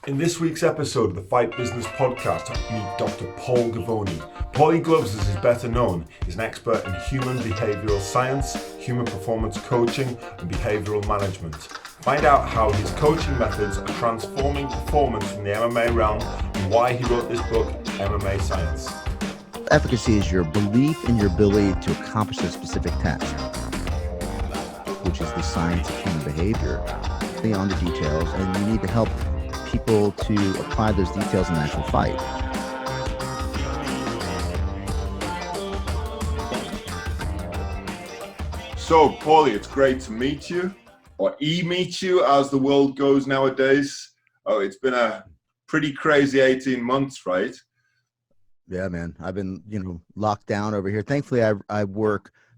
In this week's episode of the Fight Business Podcast, meet Dr. Paul Gavoni. Paulie Gloves, as he's better known, is an expert in human behavioural science, human performance coaching, and behavioural management. Find out how his coaching methods are transforming performance in the MMA realm and why he wrote this book, MMA Science. Efficacy is your belief in your ability to accomplish a specific task, which is the science of human behavior. Beyond the details, and you need to help people to apply those details in an actual fight. So, Paulie, it's great to meet you, or meet you as the world goes nowadays. Oh, it's been a pretty crazy 18 months, right? Yeah, man. I've been, locked down over here. Thankfully, I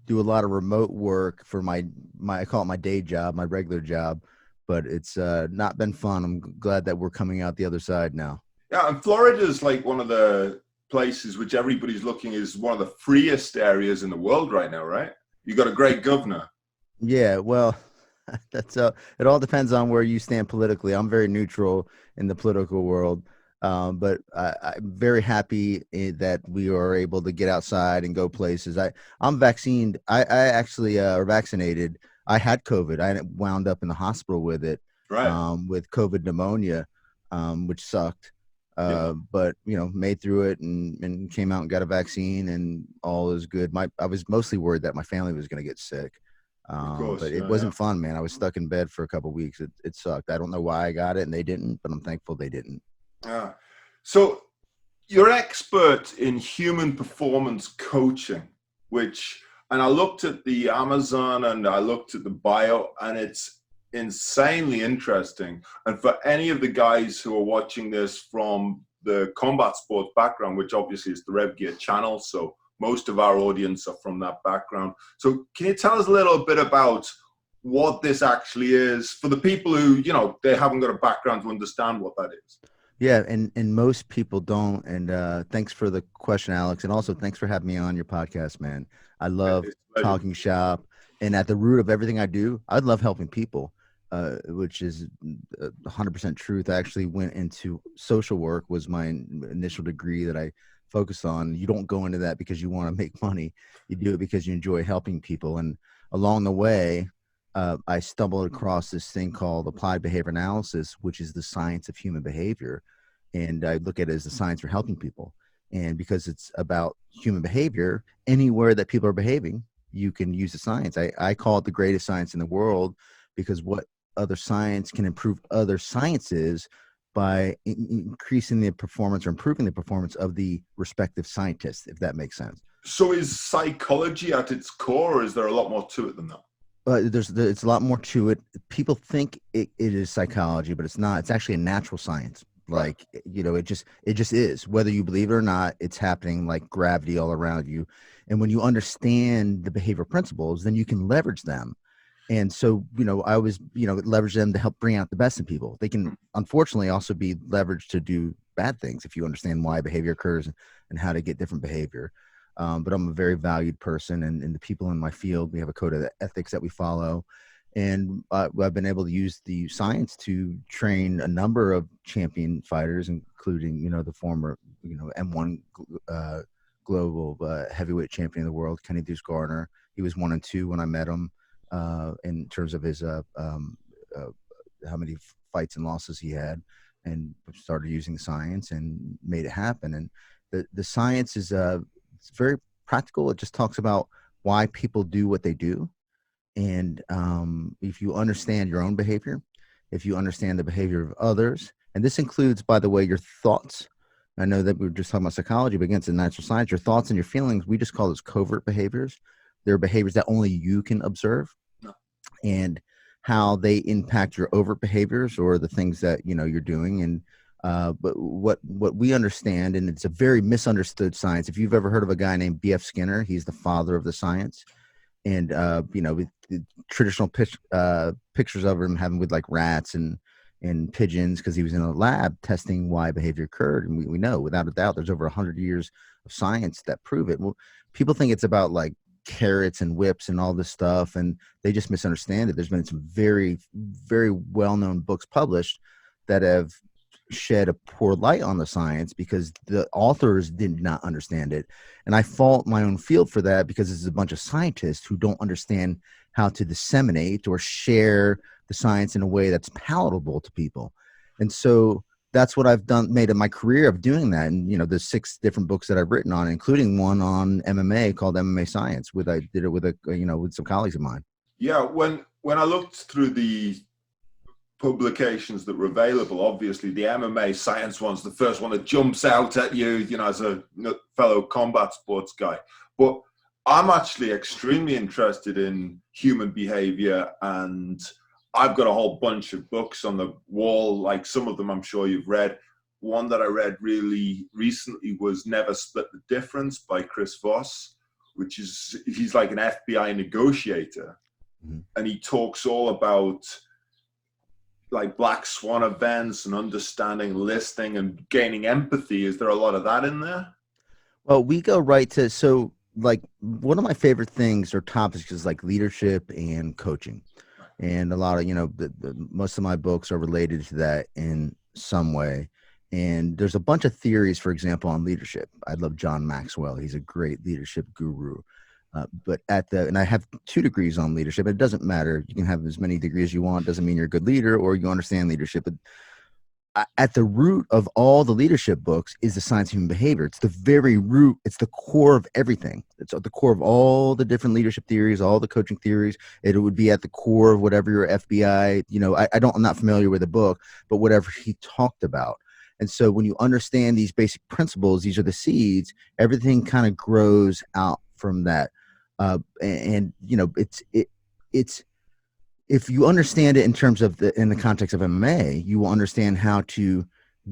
do a lot of remote work for my I call it my day job, my regular job. But it's not been fun. I'm glad that we're coming out the other side now. Yeah, and Florida is like one of the places which everybody's looking is one of the freest areas in the world right now, right? You got a great governor. Yeah, well, that's it all depends on where you stand politically. I'm very neutral in the political world, but I'm very happy that we are able to get outside and go places. I'm vaccinated. I actually are vaccinated. I had COVID. I wound up in the hospital with it, right. With COVID pneumonia, which sucked. But made through it and came out and got a vaccine, and all is good. I was mostly worried that my family was going to get sick, but it wasn't fun, man. I was stuck in bed for a couple of weeks. It sucked. I don't know why I got it and they didn't, but I'm thankful they didn't. Yeah. So you're an expert in human performance coaching, and I looked at the Amazon and I looked at the bio, and it's insanely interesting. And for any of the guys who are watching this from the combat sports background, which obviously is the Rev Gear channel, so most of our audience are from that background. So can you tell us a little bit about what this actually is for the people who, they haven't got a background to understand what that is? Yeah, and most people don't. And thanks for the question, Alex. And also thanks for having me on your podcast, man. I love talking shop. And at the root of everything I do, I love helping people, which is 100% truth. I actually went into social work, was my initial degree that I focused on. You don't go into that because you want to make money. You do it because you enjoy helping people. And along the way, I stumbled across this thing called applied behavior analysis, which is the science of human behavior. And I look at it as the science for helping people. And because it's about human behavior, anywhere that people are behaving, you can use the science. I call it the greatest science in the world, because what other science can improve other sciences by increasing the performance or improving the performance of the respective scientists, if that makes sense. So is psychology at its core, or is there a lot more to it than that? It's a lot more to it. People think it is psychology, but it's not. It's actually a natural science. Like, it just is. Whether you believe it or not, it's happening like gravity all around you. And when you understand the behavioral principles, then you can leverage them. And so, I always, leverage them to help bring out the best in people. They can, unfortunately, also be leveraged to do bad things if you understand why behavior occurs and how to get different behavior. But I'm a very valued person, and the people in my field, we have a code of ethics that we follow. And I've been able to use the science to train a number of champion fighters, including, the former, M1 global heavyweight champion of the world, Kenny Deuce Garner. He was 1 and 2 when I met him, in terms of his how many fights and losses he had, and started using science and made it happen. And the science is it's very practical. It just talks about why people do what they do. And if you understand your own behavior, if you understand the behavior of others, and this includes, by the way, your thoughts. I know that we were just talking about psychology, but against the natural science, your thoughts and your feelings, we just call those covert behaviors. They're behaviors that only you can observe, and how they impact your overt behaviors or the things that, you're doing. And but what we understand, and it's a very misunderstood science. If you've ever heard of a guy named B.F. Skinner, he's the father of the science. And, with the traditional pictures of him having with like rats and pigeons, because he was in a lab testing why behavior occurred. And we know without a doubt, there's over 100 years of science that prove it. Well, people think it's about like carrots and whips and all this stuff, and they just misunderstand it. There's been some very, very well-known books published that have shed a poor light on the science because the authors did not understand it. And I fault my own field for that because it's a bunch of scientists who don't understand how to disseminate or share the science in a way that's palatable to people. And so that's what I've done, made it my career of doing that. And, there's 6 different books that I've written on, including one on MMA called MMA Science. I did it with with some colleagues of mine. Yeah. When I looked through the publications that were available, obviously the MMA Science one's the first one that jumps out at you, as a fellow combat sports guy. But I'm actually extremely interested in human behavior, and I've got a whole bunch of books on the wall, like some of them I'm sure you've read. One that I read really recently was Never Split the Difference by Chris Voss, he's like an FBI negotiator. Mm-hmm. And he talks all about like black swan events and understanding listening and gaining empathy. Is there a lot of that in there? Well, we go right to, so like one of my favorite things or topics is like leadership and coaching. And a lot of, most of my books are related to that in some way. And there's a bunch of theories, for example, on leadership. I love John Maxwell. He's a great leadership guru. But and I have 2 degrees on leadership. It doesn't matter. You can have as many degrees as you want. It doesn't mean you're a good leader or you understand leadership. But at the root of all the leadership books is the science of human behavior. It's the very root. It's the core of everything. It's at the core of all the different leadership theories, all the coaching theories. It would be at the core of whatever your FBI, I'm not familiar with the book, but whatever he talked about. And so when you understand these basic principles, these are the seeds, everything kind of grows out from that. It's if you understand it in terms of in the context of MMA, you will understand how to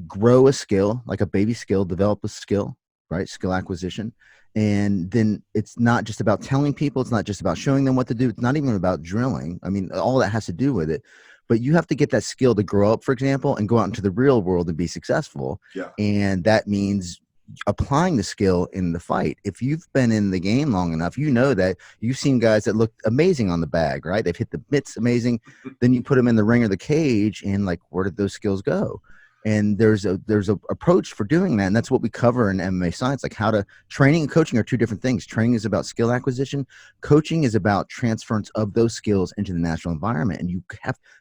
grow a skill, like a baby skill, develop a skill, right? Skill acquisition. And then it's not just about telling people. It's not just about showing them what to do. It's not even about drilling. I mean, all that has to do with it. But you have to get that skill to grow up, for example, and go out into the real world and be successful. Yeah. And that means applying the skill in the fight. If you've been in the game long enough, you know that you've seen guys that look amazing on the bag, right? They've hit the mitts amazing. Then you put them in the ring or the cage, and like, where did those skills go? And there's a approach for doing that, and that's what we cover in MMA Science. Like how to training and coaching are 2 different things. Training is about skill acquisition. Coaching is about transference of those skills into the natural environment, and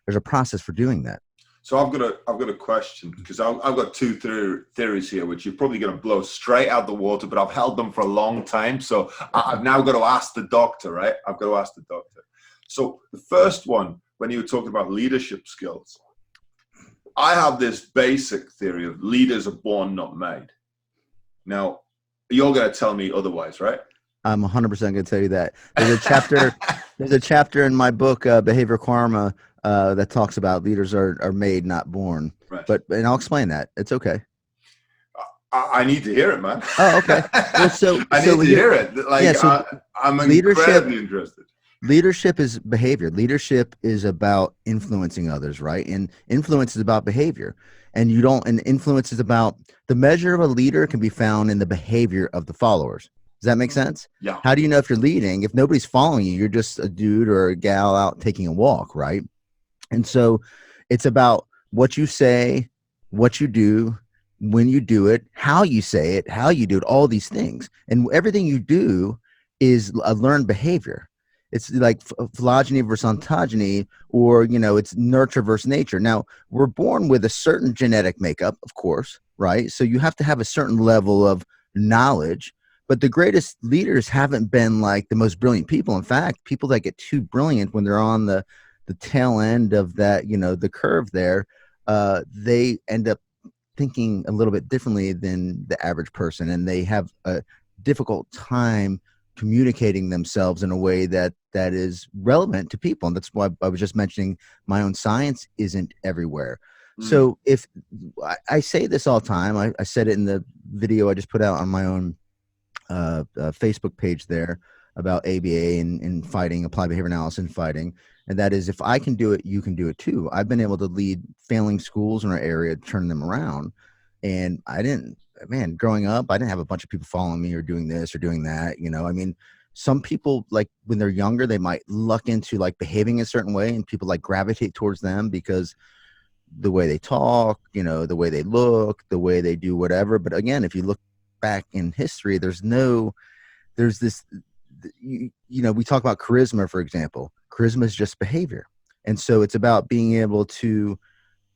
there's a process for doing that. So I've got a question, because I've got 2 theories here, which you're probably going to blow straight out the water, but I've held them for a long time. So I've now got to ask the doctor, right? I've got to ask the doctor. So the first one, when you were talking about leadership skills, I have this basic theory of leaders are born, not made. Now, you're going to tell me otherwise, right? I'm 100% going to tell you that. There's a chapter in my book, Behavior Karma, that talks about leaders are made, not born. Right. And I'll explain that. It's okay. I need to hear it, man. Oh, okay. Well, I need to hear it. Like, yeah, I'm incredibly interested. Leadership is behavior. Leadership is about influencing others, right? And influence is about behavior. And influence is about the measure of a leader can be found in the behavior of the followers. Does that make sense? Yeah. How do you know if you're leading? If nobody's following you, you're just a dude or a gal out taking a walk, right? And so it's about what you say, what you do, when you do it, how you say it, how you do it, all these things. And everything you do is a learned behavior. It's like phylogeny versus ontogeny, or, it's nurture versus nature. Now, we're born with a certain genetic makeup, of course, right? So you have to have a certain level of knowledge. But the greatest leaders haven't been like the most brilliant people. In fact, people that get too brilliant when they're on the tail end of that, the curve there, they end up thinking a little bit differently than the average person. And they have a difficult time communicating themselves in a way that is relevant to people. And that's why I was just mentioning my own science isn't everywhere. So if I say this all the time, I said it in the video I just put out on my own Facebook page there about ABA and fighting, applied behavior analysis and fighting. And that is, if I can do it, you can do it too. I've been able to lead failing schools in our area, turn them around. And growing up, I didn't have a bunch of people following me or doing this or doing that. Some people, like when they're younger, they might luck into like behaving a certain way, and people like gravitate towards them because the way they talk, you know, the way they look, the way they do whatever. But again, if you look back in history, there's this, you know, we talk about charisma, for example. Charisma is just behavior. And so it's about being able to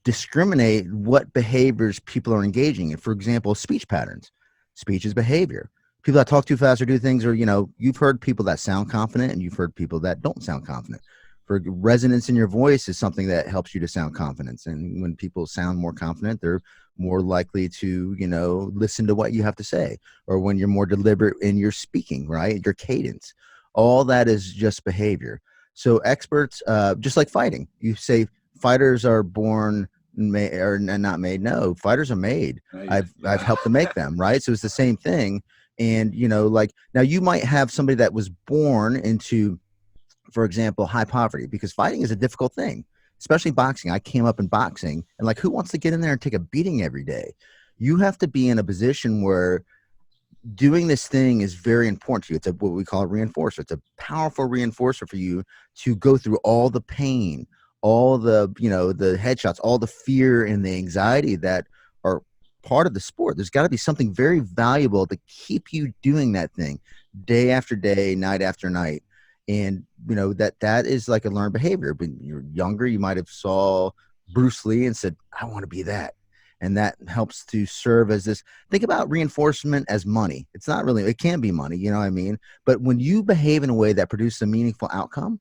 discriminate what behaviors people are engaging in. For example, speech patterns. Speech is behavior. People that talk too fast or do things, or, you know, you've heard people that sound confident and you've heard people that don't sound confident. For resonance in your voice is something that helps you to sound confidence. And when people sound more confident, they're more likely to, you know, listen to what you have to say. Or when you're more deliberate in your speaking, right? Your cadence. All that is just behavior. So experts, just like fighting, you say fighters are born or not made. No, fighters are made. I've helped to make them, right? So it's the same thing. And, you know, like now you might have somebody that was born into, for example, high poverty, because fighting is a difficult thing, especially boxing. I came up in boxing, and like, who wants to get in there and take a beating every day? You have to be in a position where doing this thing is very important to you. It's what we call a reinforcer. It's a powerful reinforcer for you to go through all the pain, all the, you know, the headshots, all the fear and the anxiety that are part of the sport. There's got to be something very valuable to keep you doing that thing day after day, night after night. And, you know, that is like a learned behavior. When you're younger, you might have saw Bruce Lee and said, I want to be that. And that helps to serve as this. Think about reinforcement as money. It's not really, it can be money, you know what I mean? But when you behave in a way that produces a meaningful outcome,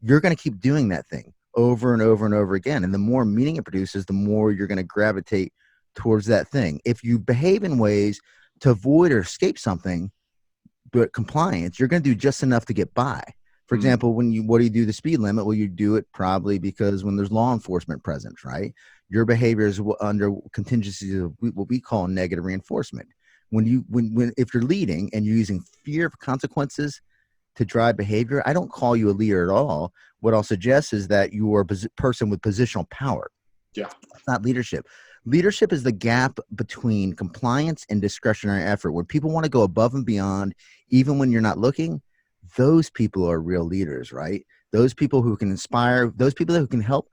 you're going to keep doing that thing over and over and over again. And the more meaning it produces, the more you're going to gravitate towards that thing. If you behave in ways to avoid or escape something, but compliance, you're going to do just enough to get by. For example, what do you do the speed limit? Well, you do it probably because when there's law enforcement present, right? Your behavior is under contingencies of what we call negative reinforcement. When if you're leading and you're using fear of consequences to drive behavior, I don't call you a leader at all. What I'll suggest is that you are a person with positional power. Yeah. It's not leadership. Leadership is the gap between compliance and discretionary effort. When people want to go above and beyond, even when you're not looking, those people are real leaders, right? Those people who can inspire, those people who can help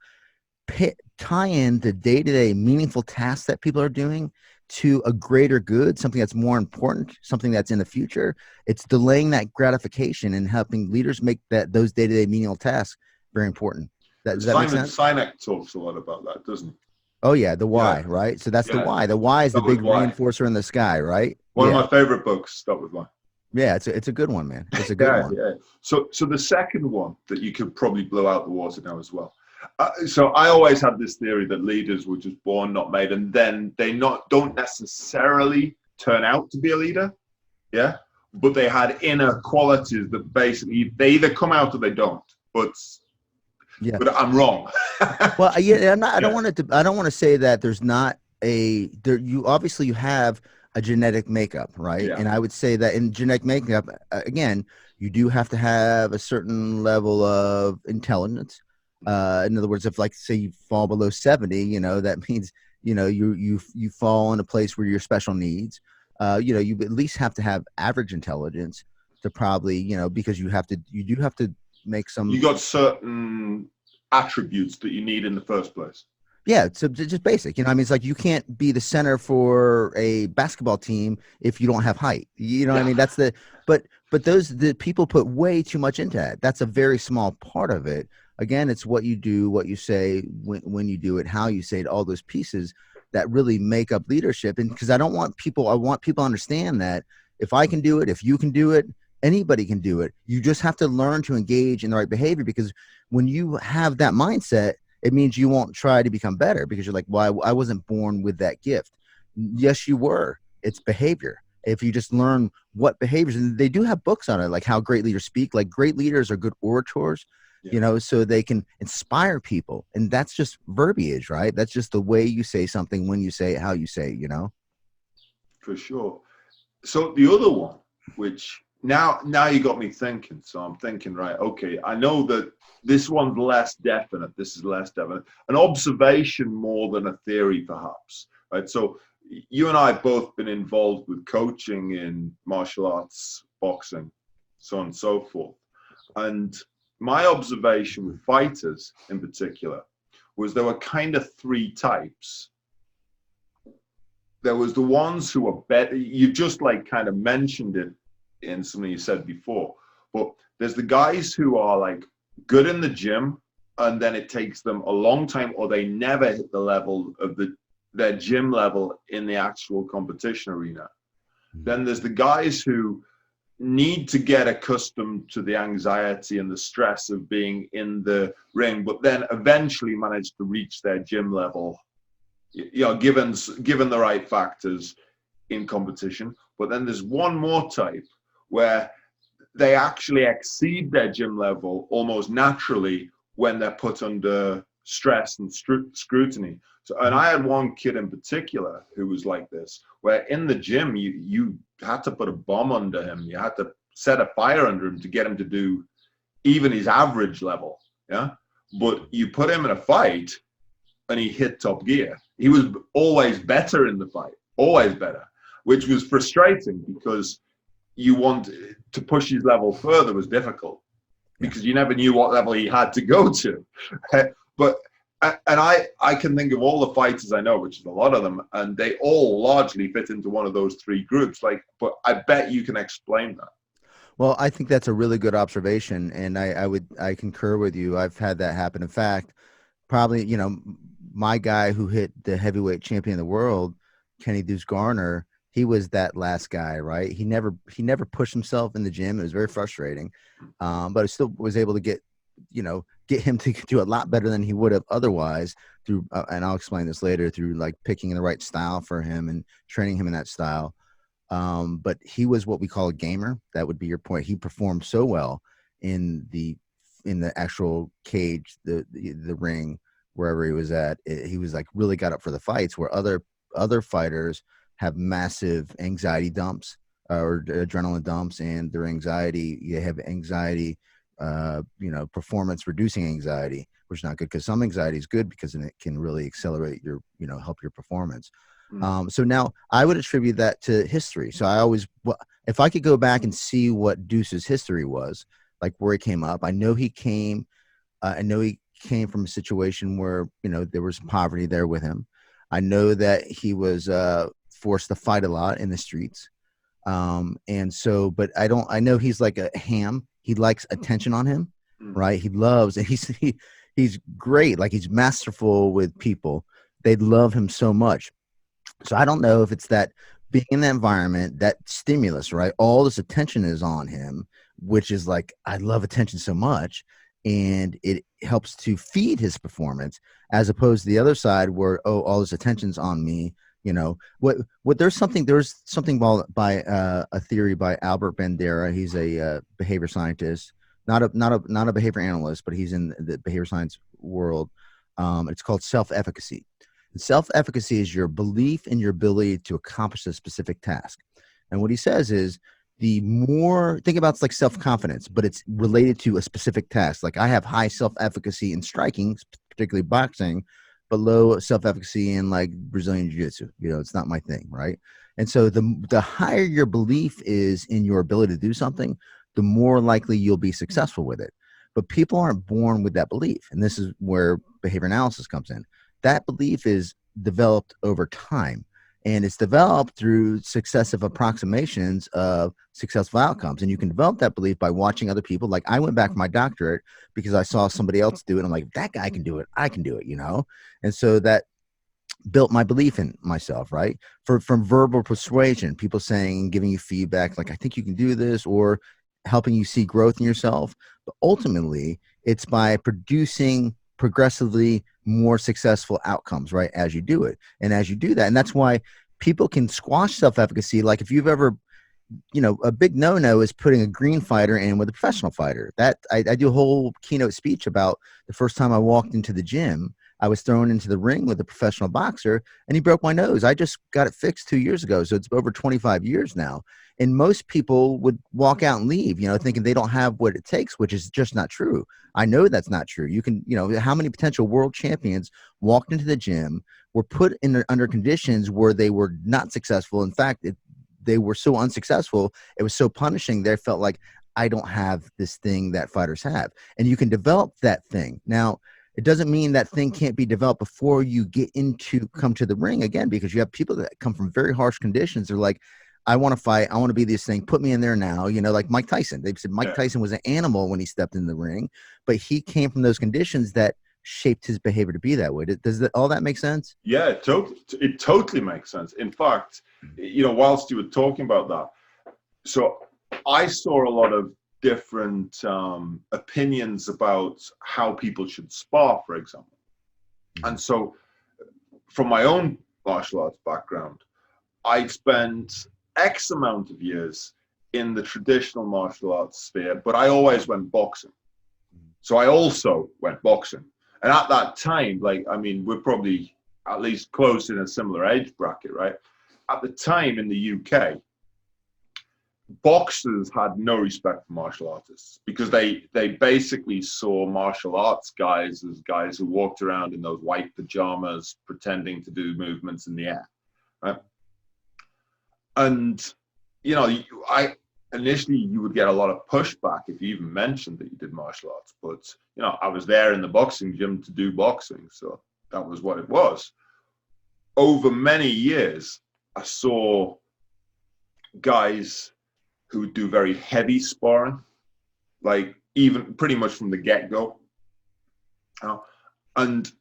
tie in the day-to-day meaningful tasks that people are doing to a greater good, something that's more important, something that's in the future. It's delaying that gratification and helping leaders make those day-to-day meaningful tasks very important. Does that make sense? Sinek talks a lot about that, doesn't he? Oh yeah, the why, right? So that's the why. The why is the big reinforcer in the sky, right? One of my favorite books. Start with why. Yeah, it's a good one, man. It's a good one. Yeah. So the second one that you could probably blow out the water now as well. So I always had this theory that leaders were just born, not made, and then they don't necessarily turn out to be a leader. Yeah, but they had inner qualities that basically they either come out or they don't. But I'm wrong. Well, yeah, I don't want to say that there's not you obviously you have a genetic makeup, right? Yeah. And I would say that in genetic makeup, again, you do have to have a certain level of intelligence. In other words, if like say you fall below 70, you know, that means, you know, you fall in a place where you're special needs. You know, you at least have to have average intelligence to probably, you know, because you do have to make some. You got certain attributes that you need in the first place. Yeah, so just basic. You know, I mean, it's like you can't be the center for a basketball team if you don't have height. You know what I mean? That's but the people put way too much into that. That's a very small part of it. Again, it's what you do, what you say, when you do it, how you say it, all those pieces that really make up leadership. And because I want people to understand that if I can do it, if you can do it, anybody can do it. You just have to learn to engage in the right behavior, because when you have that mindset, it means you won't try to become better because you're like, well, I wasn't born with that gift. Yes, you were. It's behavior. If you just learn what behaviors, and they do have books on it, like how great leaders speak, like great leaders are good orators, you know, so they can inspire people. And that's just verbiage, right? That's just the way you say something, when you say it, how you say it, you know? For sure. So the other one, which now you got me thinking. So I'm thinking, right, okay, I know that this one's less definite. This is less definite. An observation more than a theory, perhaps, right? So you and I have both been involved with coaching in martial arts, boxing, so on and so forth. And my observation with fighters in particular was there were kind of three types. There was the ones who were better. You just like kind of mentioned it in something you said before, but there's the guys who are like good in the gym, and then it takes them a long time, or they never hit the level of their gym level in the actual competition arena. Then there's the guys who need to get accustomed to the anxiety and the stress of being in the ring, but then eventually manage to reach their gym level, given the right factors in competition. But then there's one more type where they actually exceed their gym level almost naturally when they're put under stress and scrutiny. So, and I had one kid in particular who was like this, where in the gym, you had to put a bomb under him. You had to set a fire under him to get him to do even his average level. Yeah. But you put him in a fight and he hit top gear. He was always better in the fight, always better, which was frustrating because you want to push his level further was difficult because you never knew what level he had to go to. But I can think of all the fighters I know, which is a lot of them, and they all largely fit into one of those three groups. But I bet you can explain that. Well, I think that's a really good observation, and I concur with you. I've had that happen. In fact, probably, my guy who hit the heavyweight champion of the world, Kenny Deuce Garner, he was that last guy, right? He never pushed himself in the gym. It was very frustrating, but I still was able to get him to do a lot better than he would have otherwise through, and I'll explain this later, through like picking the right style for him and training him in that style. But he was what we call a gamer. That would be your point. He performed so well in the actual cage, the ring, wherever he was at. He was like really got up for the fights, where other fighters have massive anxiety dumps or adrenaline dumps, and their anxiety, you have anxiety, performance reducing anxiety, which is not good, because some anxiety is good because it can really accelerate your, help your performance. So now I would attribute that to history. So if I could go back and see what Deuce's history was, like where he came up, I know he came from a situation where, there was poverty there with him. I know that he was forced to fight a lot in the streets. And so, but I know he's like a ham. He likes attention on him, right? He loves, and he's great. Like, he's masterful with people. They love him so much. So I don't know if it's that being in that environment, that stimulus, right? All this attention is on him, which is like, I love attention so much, and it helps to feed his performance, as opposed to the other side where, all this attention's on me. There's something by a theory by Albert Bandera. He's a behavior scientist, not a behavior analyst, but he's in the behavior science world. It's called self-efficacy. And self-efficacy is your belief in your ability to accomplish a specific task. And what he says is, the more, think about, it's like self-confidence, but it's related to a specific task. Like, I have high self-efficacy in striking, particularly boxing, but low self-efficacy in like Brazilian jiu-jitsu. It's not my thing, right? And so the higher your belief is in your ability to do something, the more likely you'll be successful with it. But people aren't born with that belief. And this is where behavior analysis comes in. That belief is developed over time, and it's developed through successive approximations of successful outcomes. And you can develop that belief by watching other people. Like, I went back for my doctorate because I saw somebody else do it. I'm like, that guy can do it. I can do it, And so that built my belief in myself, right? From verbal persuasion, people saying and giving you feedback, like, I think you can do this, or helping you see growth in yourself. But ultimately, it's by producing progressively more successful outcomes, right, as you do it. And as you do that, and that's why people can squash self-efficacy. Like, if you've ever, a big no-no is putting a green fighter in with a professional fighter. That I do a whole keynote speech about the first time I walked into the gym. I was thrown into the ring with a professional boxer, and he broke my nose. I just got it fixed 2 years ago, so it's over 25 years now. And most people would walk out and leave, thinking they don't have what it takes, which is just not true. I know that's not true. You can, how many potential world champions walked into the gym, were put under conditions where they were not successful. In fact, they were so unsuccessful, it was so punishing, they felt like, I don't have this thing that fighters have. And you can develop that thing. Now, It doesn't mean that thing can't be developed before you come to the ring again, because you have people that come from very harsh conditions. They're like, I want to fight. I want to be this thing. Put me in there now. Like Mike Tyson. They've said Mike Tyson was an animal when he stepped in the ring, but he came from those conditions that shaped his behavior to be that way. Does all that make sense? Yeah, it totally makes sense. In fact, whilst you were talking about that, so I saw a lot of different opinions about how people should spar, for example. And so from my own martial arts background, I spent X amount of years in the traditional martial arts sphere, but I always went boxing. So I also went boxing. And at that time, we're probably at least close in a similar age bracket, right? At the time in the UK, boxers had no respect for martial artists because they basically saw martial arts guys as guys who walked around in those white pajamas pretending to do movements in the air, right? And initially you would get a lot of pushback if you even mentioned that you did martial arts, but I was there in the boxing gym to do boxing, so that was what it was. Over many years, I saw guys who would do very heavy sparring, like even pretty much from the get-go. And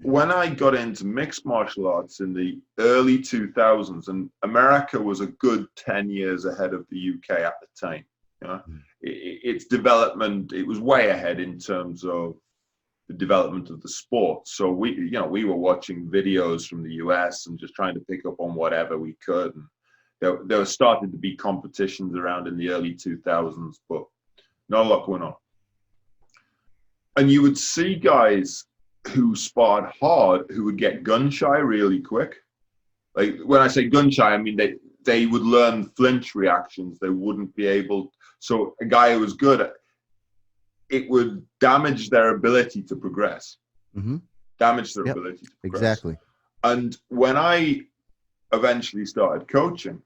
when I got into mixed martial arts in the early 2000s, and America was a good 10 years ahead of the UK at the time. Its development, it was way ahead in terms of the development of the sport. So we were watching videos from the US and just trying to pick up on whatever we could. And there was starting to be competitions around in the early 2000s, but not a lot going on. And you would see guys who sparred hard who would get gun shy really quick. Like when I say gun shy, I mean they would learn flinch reactions. They wouldn't be able. So a guy who was good, it would damage their ability to progress. Mm-hmm. Damage their ability to progress. Exactly. And when I eventually started coaching,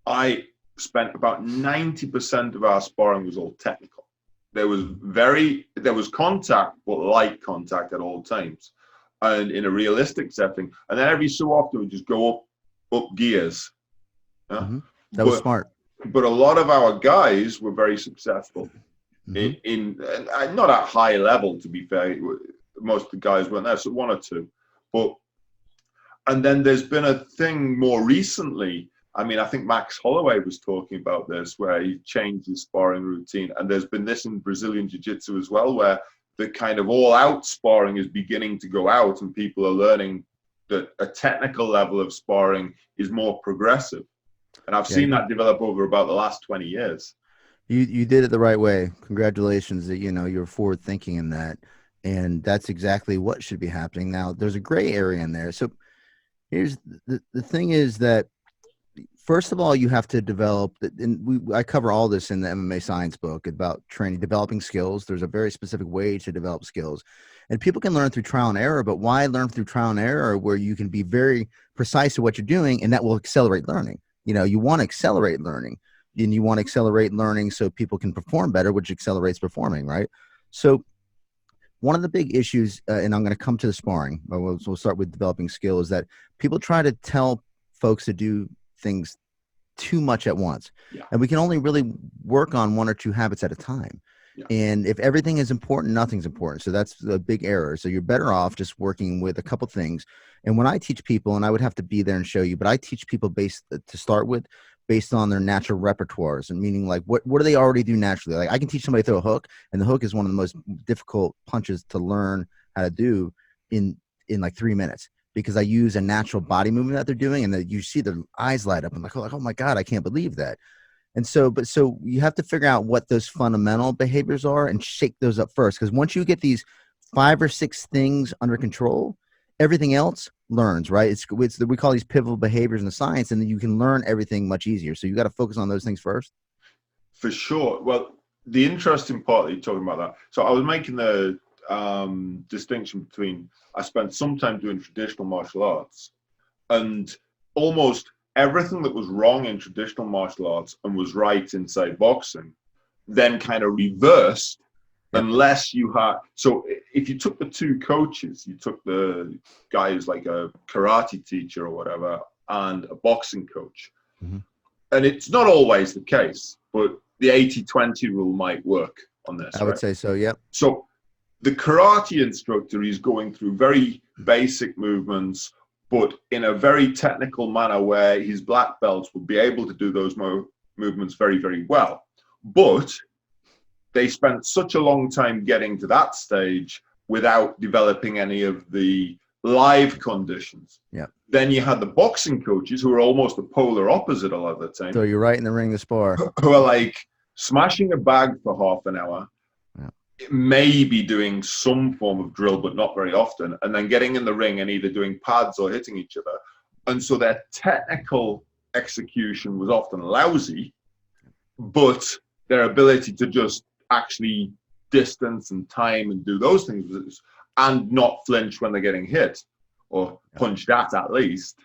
I spent about 90% of our sparring was all technical. There was contact, but light contact at all times, and in a realistic setting. And then every so often we just go up gears. Mm-hmm. That was smart. But a lot of our guys were very successful in not at high level, to be fair. Most of the guys weren't there, so one or two. And then there's been a thing more recently. I mean, I think Max Holloway was talking about this, where he changed his sparring routine. And there's been this in Brazilian Jiu-Jitsu as well, where the kind of all-out sparring is beginning to go out, and people are learning that a technical level of sparring is more progressive. And I've seen that develop over about the last 20 years. You did it the right way. Congratulations that, you're forward thinking in that. And that's exactly what should be happening. Now, there's a gray area in there. So here's the thing is that, first of all, you have to develop, and I cover all this in the MMA Science book about developing skills. There's a very specific way to develop skills. And people can learn through trial and error, but why learn through trial and error where you can be very precise to what you're doing, and that will accelerate learning. You want to accelerate learning, and you want to accelerate learning so people can perform better, which accelerates performing, right? So one of the big issues, and I'm going to come to the sparring, but we'll start with developing skill, is that people try to tell folks to do things too much at once. And we can only really work on one or two habits at a time. And if everything is important, nothing's important. So that's a big error. So you're better off just working with a couple things. And when I teach people, and I would have to be there and show you, but I teach people to start with based on their natural repertoires, and meaning like what do they already do naturally? Like I can teach somebody to throw a hook, and the hook is one of the most difficult punches to learn how to do in like 3 minutes, because I use a natural body movement that they're doing, and that you see their eyes light up and like, oh my God, I can't believe that. And so you have to figure out what those fundamental behaviors are and shake those up first. Because once you get these 5 or 6 things under control, everything else learns, right? We call these pivotal behaviors in the science, and then you can learn everything much easier. So you got to focus on those things first. For sure. Well, the interesting part that you're talking about that. So I was making the distinction between, I spent some time doing traditional martial arts, and almost everything that was wrong in traditional martial arts and was right in, say, boxing, then kind of reversed Yep. unless you had. So if you took the two coaches, you took the guy who's like a karate teacher or whatever, and a boxing coach, mm-hmm. and it's not always the case, but the 80-20 rule might work on this. I would say so. Yep. So the karate instructor is going through very basic movements, but in a very technical manner where his black belts will be able to do those movements very, very well. But they spent such a long time getting to that stage without developing any of the live conditions. Yeah. Then you had the boxing coaches who are almost the polar opposite a lot of the time. So you're right in the ring to spar. Who are like smashing a bag for half an hour, maybe doing some form of drill, but not very often, and then getting in the ring and either doing pads or hitting each other. And so their technical execution was often lousy, but their ability to just actually distance and time and do those things and not flinch when they're getting hit or punched at least.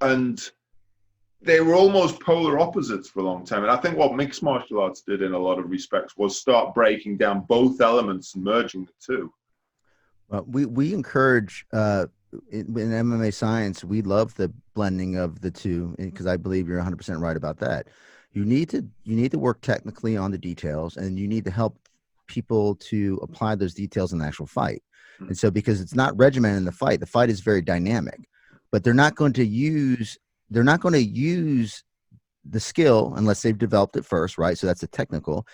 And they were almost polar opposites for a long time. And I think what mixed martial arts did in a lot of respects was start breaking down both elements and merging the two. Well, we encourage in MMA science, we love the blending of the two, because I believe you're 100% right about that. You need to work technically on the details, and you need to help people to apply those details in the actual fight. And so, because it's not regimented in the fight is very dynamic, but they're not going to use the skill unless they've developed it first, right? So that's a technical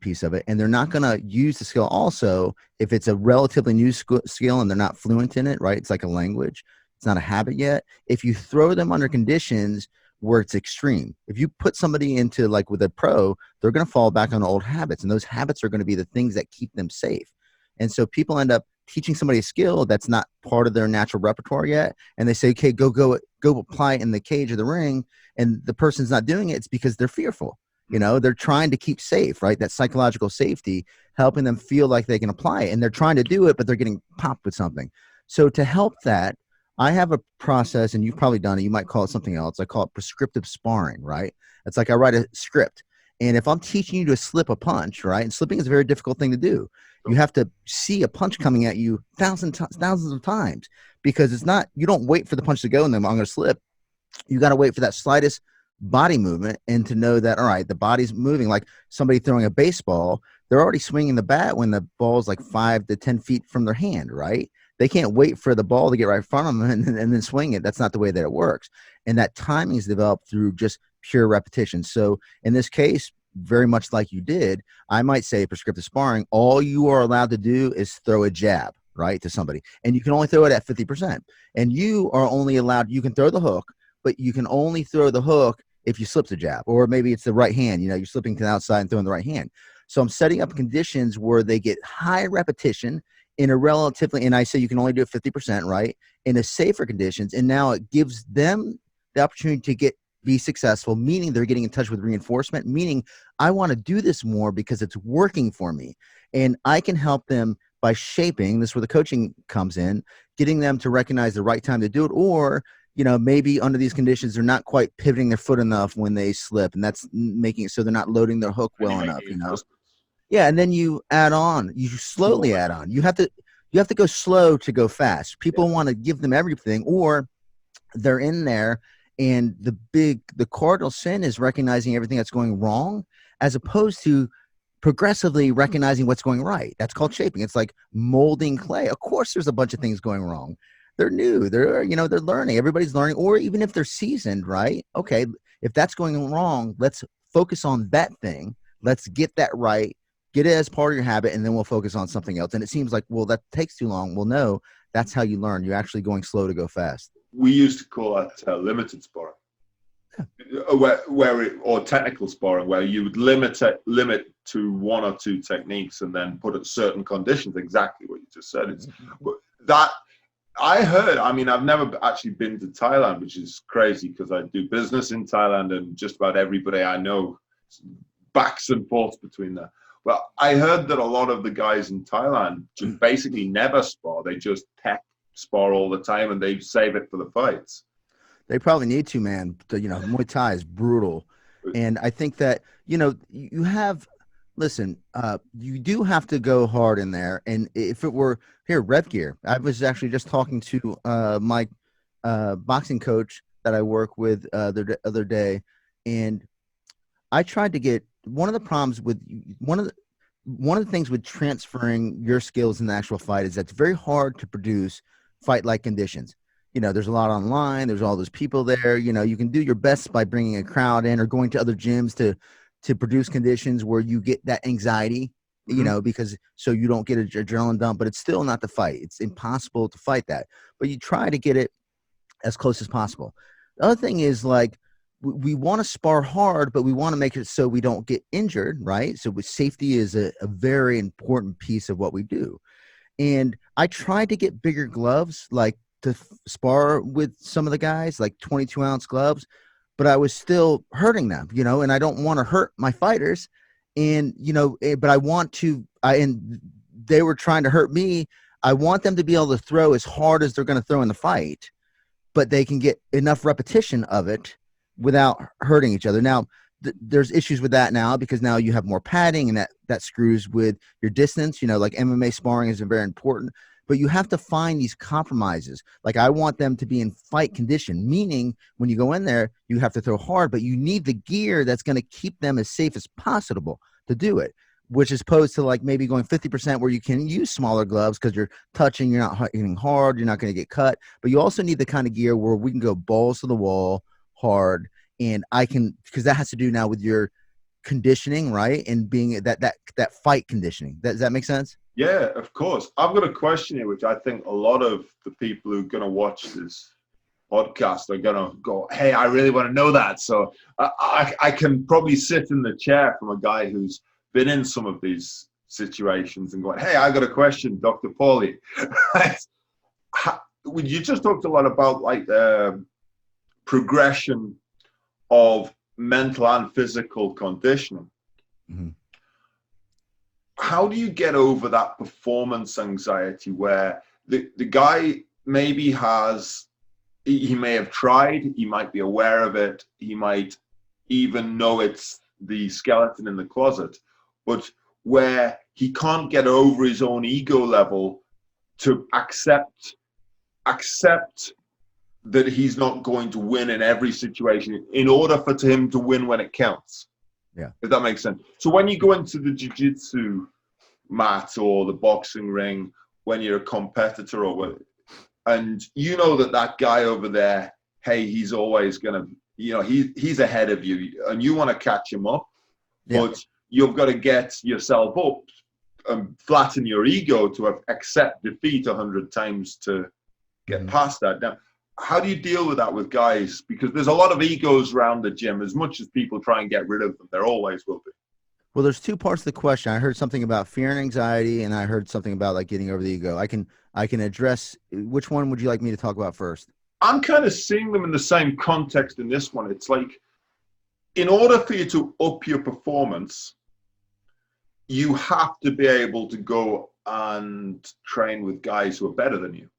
piece of it. And they're not going to use the skill also if it's a relatively new skill and they're not fluent in it, right? It's like a language. It's not a habit yet. If you throw them under conditions where it's extreme, if you put somebody into like with a pro, they're going to fall back on old habits. And those habits are going to be the things that keep them safe. And so people end up teaching somebody a skill that's not part of their natural repertoire yet. And they say, okay, go apply it in the cage or the ring. And the person's not doing it. It's because they're fearful. You know, they're trying to keep safe, right? That psychological safety, helping them feel like they can apply it. And they're trying to do it, but they're getting popped with something. So to help that, I have a process, and you've probably done it. You might call it something else. I call it prescriptive sparring, right? It's like I write a script. And if I'm teaching you to slip a punch, right? And slipping is a very difficult thing to do. You have to see a punch coming at you thousands of times, because it's not, you don't wait for the punch to go and then I'm going to slip. You got to wait for that slightest body movement and to know that, all right, the body's moving. Like somebody throwing a baseball, they're already swinging the bat when the ball's like 5 to 10 feet from their hand, right? They can't wait for the ball to get right in front of them and then swing it. That's not the way that it works. And that timing is developed through just pure repetition. So in this case, very much like you did, I might say prescriptive sparring, all you are allowed to do is throw a jab, right, to somebody. And you can only throw it at 50%. And you are only allowed, you can throw the hook, but you can only throw the hook if you slip the jab, or maybe it's the right hand, you know, you're slipping to the outside and throwing the right hand. So I'm setting up conditions where they get high repetition in a relatively, and I say you can only do it 50%, right, in a safer conditions. And now it gives them the opportunity to be successful, meaning they're getting in touch with reinforcement, meaning I want to do this more because it's working for me. And I can help them by shaping, this is where the coaching comes in, getting them to recognize the right time to do it, or, you know, maybe under these conditions, they're not quite pivoting their foot enough when they slip, and that's making it so they're not loading their hook well enough, you know? Yeah. And then you add on, you slowly add on. You have to go slow to go fast. People want to give them everything, or they're in there. And the cardinal sin is recognizing everything that's going wrong, as opposed to progressively recognizing what's going right. That's called shaping. It's like molding clay. Of course, there's a bunch of things going wrong. They're new. They're learning. Everybody's learning. Or even if they're seasoned, right? Okay, if that's going wrong, let's focus on that thing. Let's get that right. Get it as part of your habit, and then we'll focus on something else. And it seems like, well, that takes too long. Well, no, that's how you learn. You're actually going slow to go fast. We used to call that limited sparring, or technical sparring, where you would limit to 1 or 2 techniques and then put at certain conditions. Exactly what you just said. It's that I heard. I mean, I've never actually been to Thailand, which is crazy because I do business in Thailand, and just about everybody I know backs and forths between there. Well, I heard that a lot of the guys in Thailand just basically never spar. They just tech spar all the time, and they save it for the fights. They probably need to, man. You know, Muay Thai is brutal. And I think that, you know, you have Listen, you do have to go hard in there. And if it were here, Rev Gear, I was actually just talking to my boxing coach that I work with the other day, and I tried to get one of the problems with one of the things with transferring your skills in the actual fight is that it's very hard to produce fight-like conditions. There's a lot online. There's all those people there. You can do your best by bringing a crowd in or going to other gyms to produce conditions where you get that anxiety, because so you don't get an adrenaline dump, but it's still not the fight. It's impossible to fight that, but you try to get it as close as possible. The other thing is like we want to spar hard, but we want to make it so we don't get injured, right? So safety is a very important piece of what we do. And I tried to get bigger gloves, like to spar with some of the guys, like 22-ounce gloves, but I was still hurting them, and I don't want to hurt my fighters. And, but I want to, and they were trying to hurt me. I want them to be able to throw as hard as they're going to throw in the fight, but they can get enough repetition of it without hurting each other. Now, there's issues with that now because now you have more padding and that screws with your distance. Like MMA sparring is very important, but you have to find these compromises. Like I want them to be in fight condition, meaning when you go in there, you have to throw hard, but you need the gear that's going to keep them as safe as possible to do it, which is opposed to like maybe going 50% where you can use smaller gloves because you're touching, you're not hitting hard, you're not going to get cut, but you also need the kind of gear where we can go balls to the wall hard. And I can, because that has to do now with your conditioning, right? And being that fight conditioning. Does that make sense? Yeah, of course. I've got a question here, which I think a lot of the people who are going to watch this podcast are going to go, hey, I really want to know that. So I can probably sit in the chair from a guy who's been in some of these situations and going, hey, I got a question, Dr. Paulie. You just talked a lot about like the progression of mental and physical conditioning. Mm-hmm. How do you get over that performance anxiety where the guy maybe he may have tried, he might be aware of it, he might even know it's the skeleton in the closet, but where he can't get over his own ego level to accept that he's not going to win in every situation in order for him to win when it counts. Yeah. If that makes sense. So when you go into the jiu-jitsu mat or the boxing ring, when you're a competitor and you know that guy over there, hey, he's always going to, he's ahead of you and you want to catch him up, but you've got to get yourself up and flatten your ego to accept defeat 100 times to get past that. Now, how do you deal with that with guys? Because there's a lot of egos around the gym. As much as people try and get rid of them, there always will be. Well, there's two parts of the question. I heard something about fear and anxiety, and I heard something about like getting over the ego. I can address, which one would you like me to talk about first? I'm kind of seeing them in the same context in this one. It's like, in order for you to up your performance, you have to be able to go and train with guys who are better than you.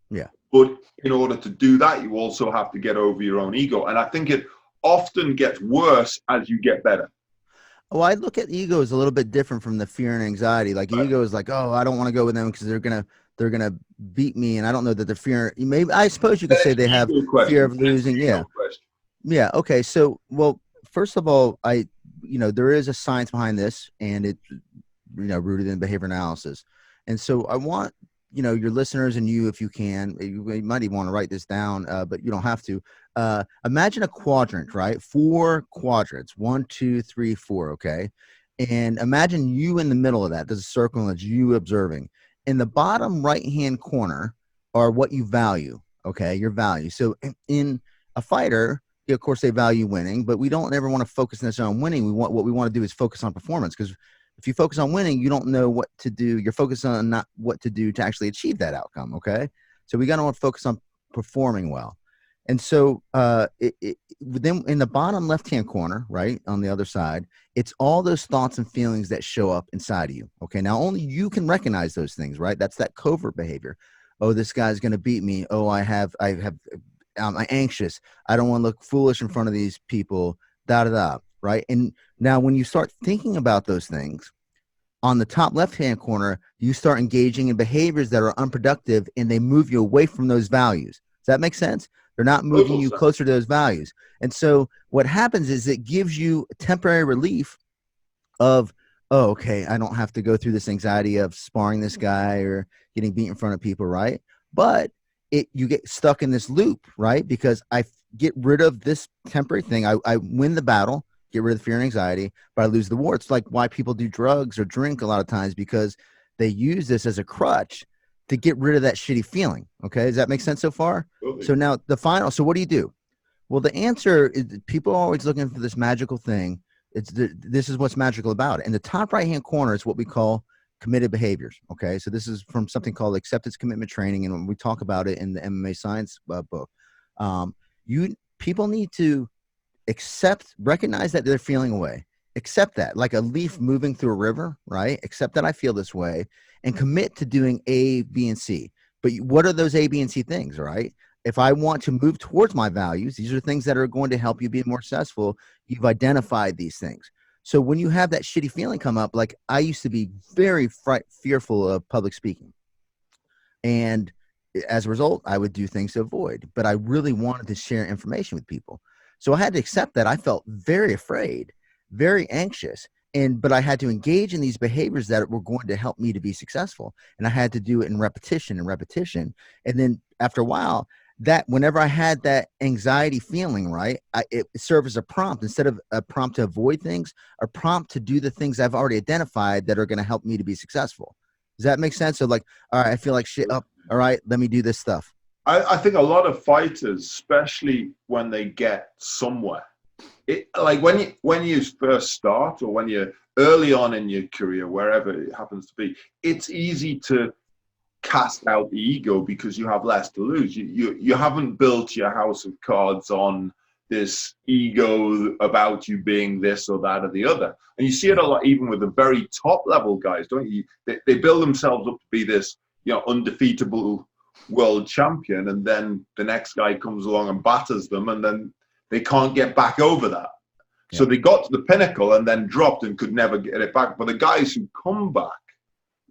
Yeah. But in order to do that, you also have to get over your own ego. And I think it often gets worse as you get better. Oh, I look at ego as a little bit different from the fear and anxiety. Like ego is like, oh, I don't want to go with them because they're gonna beat me, and I don't know that the fear. Maybe I suppose you could say they have fear of losing. Yeah. Yeah. Okay. So, well, first of all, there is a science behind this, and it's rooted in behavior analysis, and so I want your listeners and you, if you can, you might even want to write this down, but you don't have to. Imagine a quadrant, right? 4 quadrants, 1, 2, 3, 4. Okay. And imagine you in the middle of that. There's a circle and it's you observing. In the bottom right-hand corner are what you value. Okay. Your value. So in a fighter, of course they value winning, but we don't ever want to focus necessarily on winning. What we want to do is focus on performance, because if you focus on winning, you don't know what to do. You're focused on not what to do to actually achieve that outcome. Okay. So we got to focus on performing well. And so then in the bottom left-hand corner, right, on the other side, it's all those thoughts and feelings that show up inside of you. Okay. Now only you can recognize those things, right? That's that covert behavior. Oh, this guy's going to beat me. Oh, I'm anxious. I don't want to look foolish in front of these people, right? And now when you start thinking about those things, on the top left-hand corner, you start engaging in behaviors that are unproductive and they move you away from those values. Does that make sense? They're not moving you closer to those values. And so what happens is it gives you temporary relief of, oh, okay, I don't have to go through this anxiety of sparring this guy or getting beat in front of people, right? But you get stuck in this loop, right? Because I get rid of this temporary thing. I win the battle, get rid of the fear and anxiety, but I lose the war. It's like why people do drugs or drink a lot of times, because they use this as a crutch to get rid of that shitty feeling. Okay. Does that make sense so far? Absolutely. So now so what do you do? Well, the answer is people are always looking for this magical thing. This is what's magical about it. In the top right-hand corner is what we call committed behaviors. Okay. So this is from something called acceptance commitment training. And when we talk about it in the MMA Science book, people need to recognize that they're feeling away, accept that, like a leaf moving through a river, right? Accept that I feel this way and commit to doing A, B, and C. But what are those A, B, and C things, right? If I want to move towards my values, these are things that are going to help you be more successful. You've identified these things. So when you have that shitty feeling come up, like I used to be very fearful of public speaking. And as a result, I would do things to avoid, but I really wanted to share information with people. So I had to accept that I felt very afraid, very anxious, but I had to engage in these behaviors that were going to help me to be successful. And I had to do it in repetition and repetition. And then after a while, that whenever I had that anxiety feeling, right, it served as a prompt, instead of a prompt to avoid things, a prompt to do the things I've already identified that are going to help me to be successful. Does that make sense? So like, all right, I feel like shit. Oh, all right, let me do this stuff. I think a lot of fighters, especially when they get somewhere, like when you first start, or when you're early on in your career, wherever it happens to be, it's easy to cast out the ego because you have less to lose. You haven't built your house of cards on this ego about you being this or that or the other. And you see it a lot even with the very top level guys, don't you? They build themselves up to be this, undefeatable world champion, and then the next guy comes along and batters them, and then they can't get back over that. Yeah. So they got to the pinnacle and then dropped and could never get it back. But the guys who come back,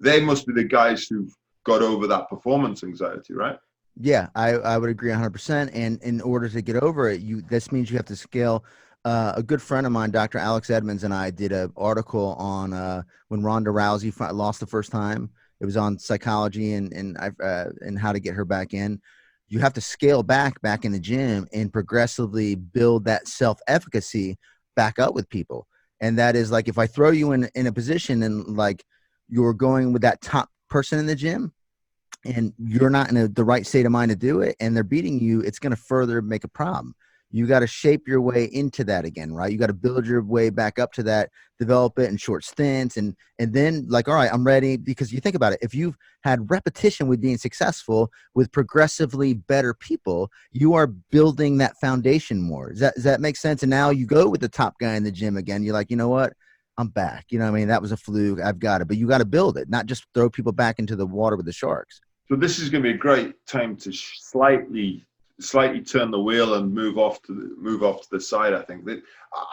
they must be the guys who've got over that performance anxiety, right? Yeah, I would agree 100%. And in order to get over it, this means you have to scale. A good friend of mine, Dr. Alex Edmonds, and I did an article on when Ronda Rousey lost the first time. It was on psychology and how to get her back in. You have to scale back in the gym and progressively build that self-efficacy back up with people. And that is like, if I throw you in a position and like you're going with that top person in the gym and you're not in the right state of mind to do it and they're beating you, it's going to further make a problem. You got to shape your way into that again, right? You got to build your way back up to that, develop it in short stints. And then like, all right, I'm ready. Because you think about it, if you've had repetition with being successful with progressively better people, you are building that foundation more. Does that make sense? And now you go with the top guy in the gym again. You're like, you know what? I'm back. You know what I mean? That was a fluke. I've got it. But you got to build it, not just throw people back into the water with the sharks. So this is going to be a great time to slightly turn the wheel and move off to the side. I think that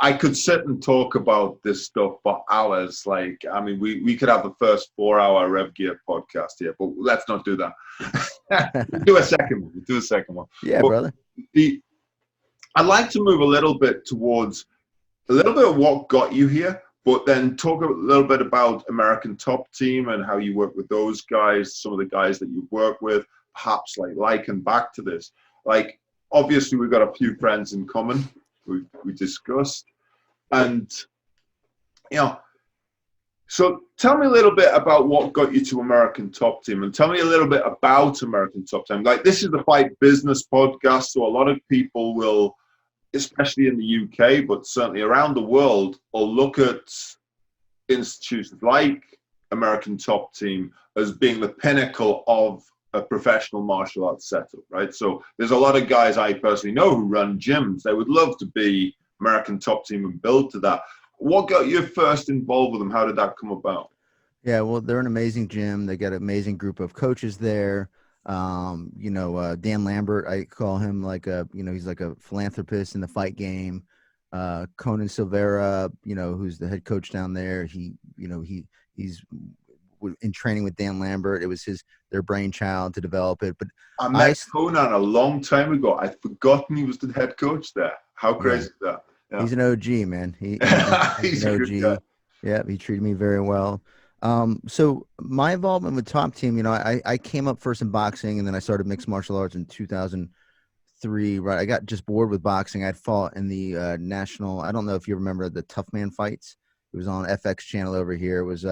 I could sit and talk about this stuff for hours. Like, I mean, we could have the first 4-hour Rev Gear podcast here, but let's not do that. We'll do a second one. Yeah, but brother. I'd like to move a little bit towards a little bit of what got you here, but then talk a little bit about American Top Team and how you work with those guys, some of the guys that you work with, perhaps liken back to this. Like, obviously, we've got a few friends in common, we discussed. And, so tell me a little bit about what got you to American Top Team, and tell me a little bit about American Top Team. Like, this is the Fight Business podcast, so a lot of people will, especially in the UK, but certainly around the world, will look at institutions like American Top Team as being the pinnacle of a professional martial arts setup, right? So there's a lot of guys I personally know who run gyms. They would love to be American Top Team and build to that. What got you first involved with them? How did that come about? Yeah, well, they're an amazing gym. They got an amazing group of coaches there. Dan Lambert, I call him he's like a philanthropist in the fight game. Conan Silveira, who's the head coach down there. He he's in training with Dan Lambert. It was their brainchild to develop it. But I met Conan a long time ago. I'd forgotten he was the head coach there. How crazy is that? Yeah. He's an OG, man. He's an a good guy. OG. Yeah, he treated me very well. So my involvement with Top Team, you know, I came up first in boxing, and then I started mixed martial arts in 2003. Right, I got just bored with boxing. I'd fought in the national. I don't know if you remember the Tough Man fights. It was on FX channel over here. It was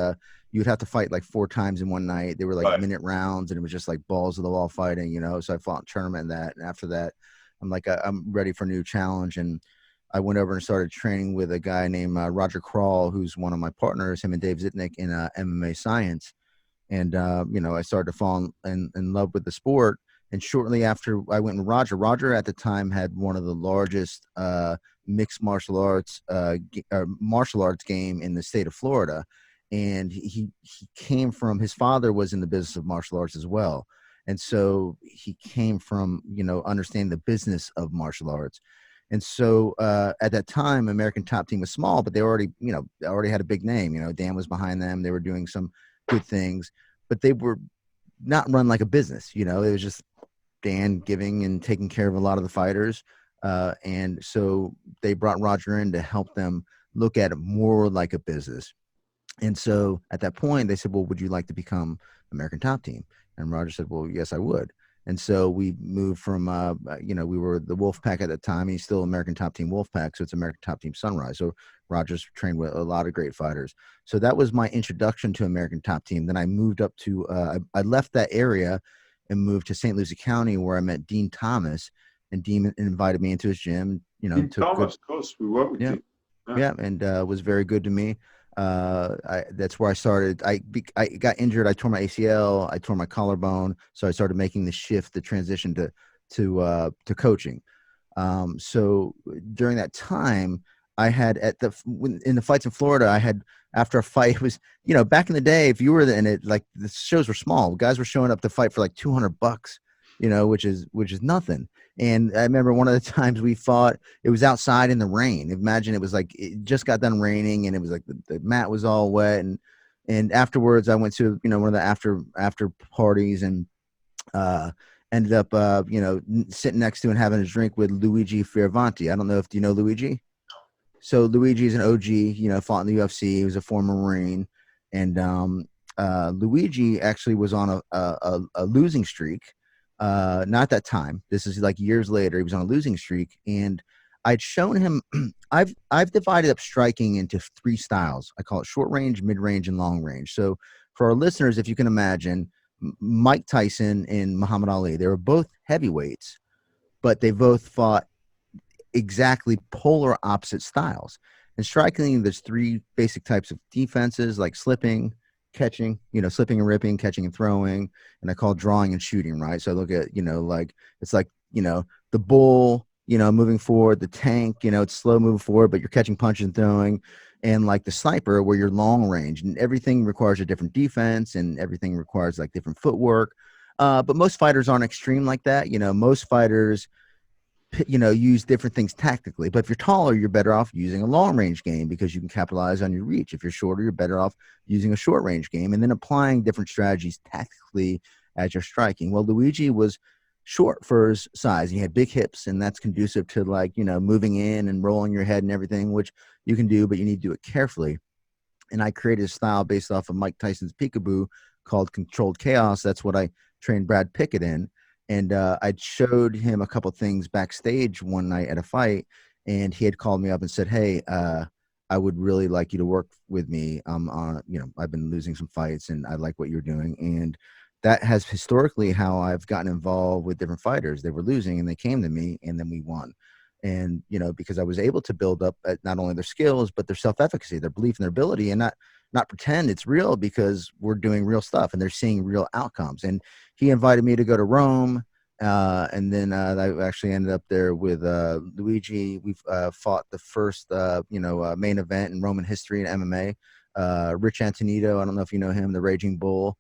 you would have to fight like 4 times in one night. They were like minute rounds, and it was just like balls of the wall fighting, you know. So I fought in a tournament in that, and after that, I'm like, I'm ready for a new challenge. And I went over and started training with a guy named Roger Crawl, who's one of my partners, him and Dave Zitnick in MMA Science. And, you know, I started to fall in love with the sport. And shortly after I went with Roger at the time had one of the largest mixed martial arts game in the state of Florida. And he came from, his father was in the business of martial arts as well. And so he came from, you know, understanding the business of martial arts. And so at that time, American Top Team was small, but they already had a big name. You know, Dan was behind them. They were doing some good things, but they were not run like a business. You know, it was just Dan giving and taking care of a lot of the fighters. And so they brought Roger in to help them look at it more like a business. And so at that point, they said, well, would you like to become American Top Team? And Roger said, well, yes, I would. And so we moved from, you know, we were the Wolfpack at the time. He's still American Top Team Wolfpack, so it's American Top Team Sunrise. So Roger's trained with a lot of great fighters. So that was my introduction to American Top Team. Then I moved up to, I left that area and moved to St. Lucie County, where I met Dean Thomas. And Dean invited me into his gym. You know, Dean Thomas, of course, we work with Dean. Yeah, and was very good to me. That's where I started. I got injured. I tore my ACL. I tore my collarbone. So I started making the shift, the transition to coaching. So during that time, I had in the fights in Florida, I had, after a fight, it was, you know, back in the day, if you were in it, like the shows were small. Guys were showing up to fight for like $200, you know, which is nothing. And I remember one of the times we fought, it was outside in the rain. Imagine it was like, it just got done raining, and it was like the mat was all wet. And afterwards I went to, you know, one of the after parties, and ended up, you know, sitting next to and having a drink with Luigi Fioravanti. I don't know if, do you know Luigi? So Luigi is an OG, you know, fought in the UFC. He was a former Marine. And Luigi actually was on a losing streak. Not that time. This is like years later. He was on a losing streak, and I'd shown him. I've divided up striking into 3 styles. I call it short range, mid range, and long range. So for our listeners, if you can imagine, Mike Tyson and Muhammad Ali, they were both heavyweights, but they both fought exactly polar opposite styles. In striking, there's 3 basic types of defenses, like slipping, catching, you know, slipping and ripping, catching and throwing, and I call drawing and shooting, right? So I look at, you know, like, it's like, you know, the bull, you know, moving forward, the tank, you know, it's slow moving forward, but you're catching, punches, and throwing, and like the sniper, where you're long range, and everything requires a different defense, and everything requires like different footwork. But most fighters aren't extreme like that. You know, most fighters, you know, use different things tactically. But if you're taller, you're better off using a long range game, because you can capitalize on your reach. If you're shorter, you're better off using a short range game, and then applying different strategies tactically as you're striking. Well, Luigi was short for his size. He had big hips, and that's conducive to, like, you know, moving in and rolling your head and everything, which you can do, but you need to do it carefully. And I created a style based off of Mike Tyson's peekaboo called Controlled Chaos. That's what I trained Brad Pickett in. And I showed him a couple things backstage one night at a fight, and he had called me up and said, hey, I would really like you to work with me. You know, I've been losing some fights, and I like what you're doing. And that has historically how I've gotten involved with different fighters. They were losing, and they came to me, and then we won. And, you know, because I was able to build up not only their skills, but their self-efficacy, their belief in their ability, and not pretend it's real, because we're doing real stuff and they're seeing real outcomes. And he invited me to go to Rome. And then I actually ended up there with Luigi. We've fought the first, you know, main event in Roman history in MMA. Rich Antonito, I don't know if you know him, the Raging Bull.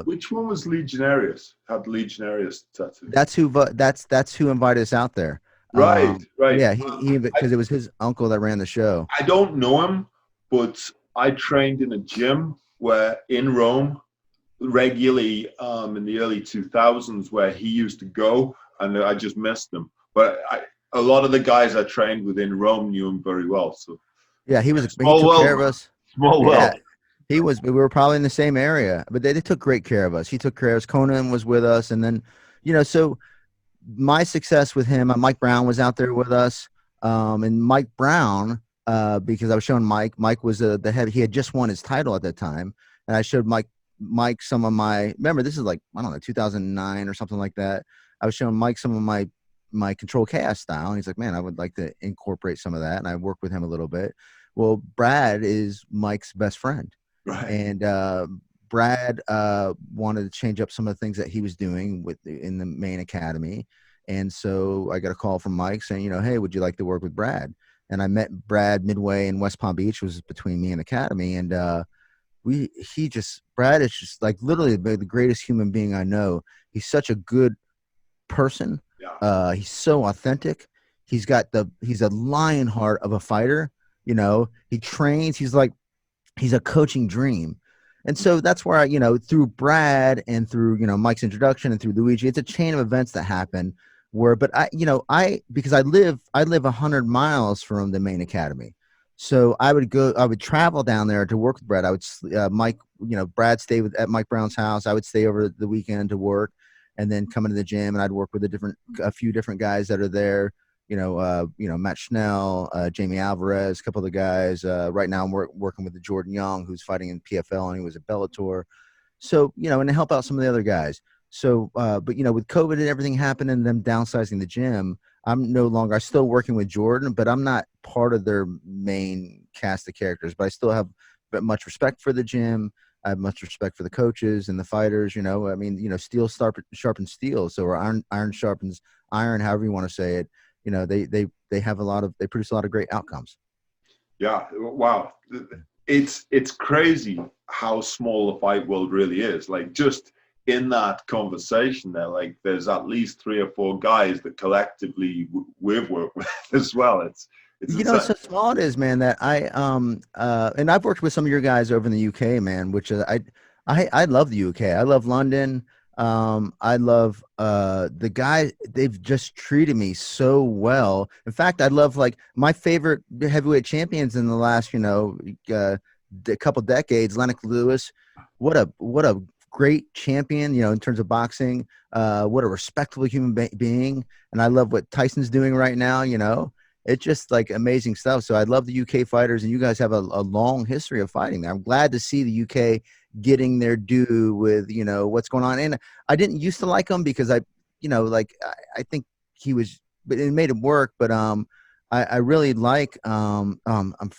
Which one was Legionarius? Had Legionarius tattoo? That's who invited us out there. Right. Yeah, he because it was his uncle that ran the show. I don't know him, but I trained in a gym where in Rome, regularly in the early 2000s, where he used to go, and I just missed him. But a lot of the guys I trained with in Rome knew him very well. So Yeah, he small took care world, of man. us. Small Yeah, world. we were probably in the same area, but they took great care of us. He took care of us. Conan was with us. And then, so my success with him, Mike Brown was out there with us. And Mike Brown, because I was showing Mike was the head, he had just won his title at that time. And I showed Mike some of remember, this is like, I don't know, 2009 or something like that. I was showing Mike some of my control chaos style. And he's like, man, I would like to incorporate some of that. And I worked with him a little bit. Well, Brad is Mike's best friend. Right. And Brad wanted to change up some of the things that he was doing in the main academy. And so I got a call from Mike saying, hey, would you like to work with Brad? And I met Brad midway in West Palm Beach, was between me and Academy. And Brad is just like literally the greatest human being I know. He's such a good person. Yeah. He's so authentic. He's a lion heart of a fighter. He trains. He's a coaching dream. And so that's where through Brad and through, Mike's introduction and through Luigi, it's a chain of events that happen but because I live 100 miles from the main academy. So I would travel down there to work with Brad. I would, Brad stayed at Mike Brown's house. I would stay over the weekend to work and then come into the gym, and I'd work with a few different guys that are there. Matt Schnell, Jamie Alvarez, a couple of the guys. Right now I'm working with the Jordan Young, who's fighting in PFL, and he was at Bellator. So, and to help out some of the other guys. So, but, with COVID and everything happening and them downsizing the gym, I'm still working with Jordan, but I'm not part of their main cast of characters, but I still have much respect for the gym. I have much respect for the coaches and the fighters, steel sharpens steel. So, or iron sharpens iron, however you want to say it. They have they produce a lot of great outcomes. Yeah. Wow. It's crazy how small the fight world really is. Like, just in that conversation there, like, there's at least 3 or 4 guys that collectively we've worked with as well. It's it's so small it is, man, that and I've worked with some of your guys over in the UK, man, which I love the UK. I love London. I love the guys. They've just treated me so well. In fact, I love, like, my favorite heavyweight champions in the last a couple decades, Lennox Lewis. What a great champion, in terms of boxing. What a respectable human being. And I love what Tyson's doing right now. It's just like amazing stuff. So I love the UK fighters, and you guys have a long history of fighting there. I'm glad to see the UK getting their due with, what's going on. And I didn't used to like him because I think he was, but it made him work. But I really like, I'm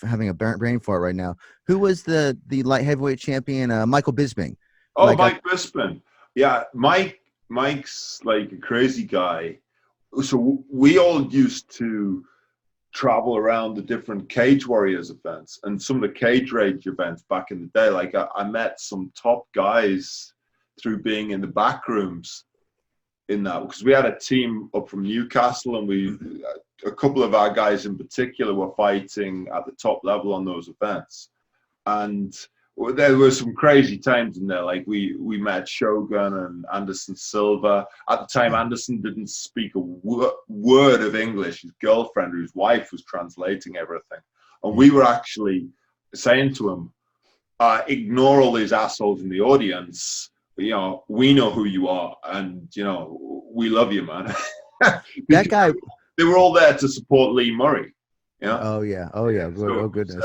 having a brain fart right now. Who was the light heavyweight champion? Michael Bisping. Oh, Mike Bisping. Yeah. Mike's like a crazy guy. So we all used to travel around the different Cage Warriors events and some of the Cage Rage events back in the day. Like, I met some top guys through being in the back rooms in that, because we had a team up from Newcastle, and a couple of our guys in particular were fighting at the top level on those events. And there were some crazy times in there. Like, we met Shogun and Anderson Silva. At the time, Anderson didn't speak a word of English. His girlfriend, whose wife, was translating everything. And we were actually saying to him, ignore all these assholes in the audience. We know who you are, and, we love you, man. That guy. They were all there to support Lee Murray. Yeah. Oh yeah. Oh goodness.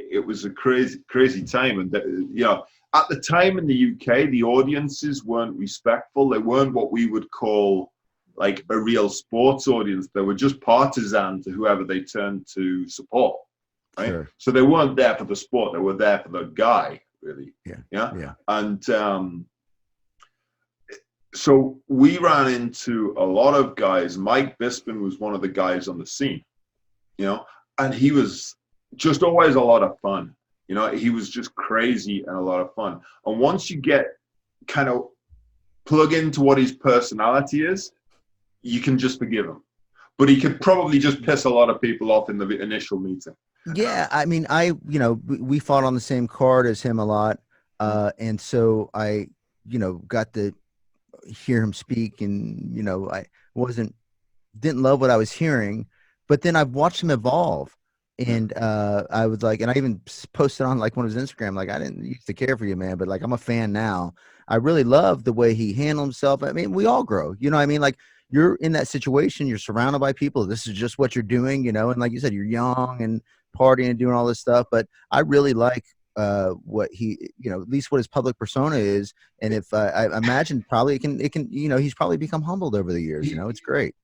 It was a crazy time. And, at the time in the UK, the audiences weren't respectful. They weren't what we would call like a real sports audience. They were just partisan to whoever they turned to support. Right. Sure. So they weren't there for the sport. They were there for the guy, really. Yeah. And so we ran into a lot of guys. Mike Bisping was one of the guys on the scene, and he was just always a lot of fun. He was just crazy and a lot of fun. And once you get kind of plug into what his personality is, you can just forgive him. But he could probably just piss a lot of people off in the initial meeting. Yeah, I mean, we fought on the same card as him a lot. And so I, got to hear him speak, and I wasn't didn't love what I was hearing, but then I've watched him evolve. Yeah. And I was like, and I even posted on like one of his Instagram, like, I didn't used to care for you, man, but like I'm a fan now. I really love the way he handled himself. I mean, we all grow, you know what I mean? Like, you're in that situation, you're surrounded by people. This is just what you're doing, and like you said, you're young and partying and doing all this stuff. But I really like what he, at least what his public persona is. And if I imagine probably it can, he's probably become humbled over the years. He, It's great.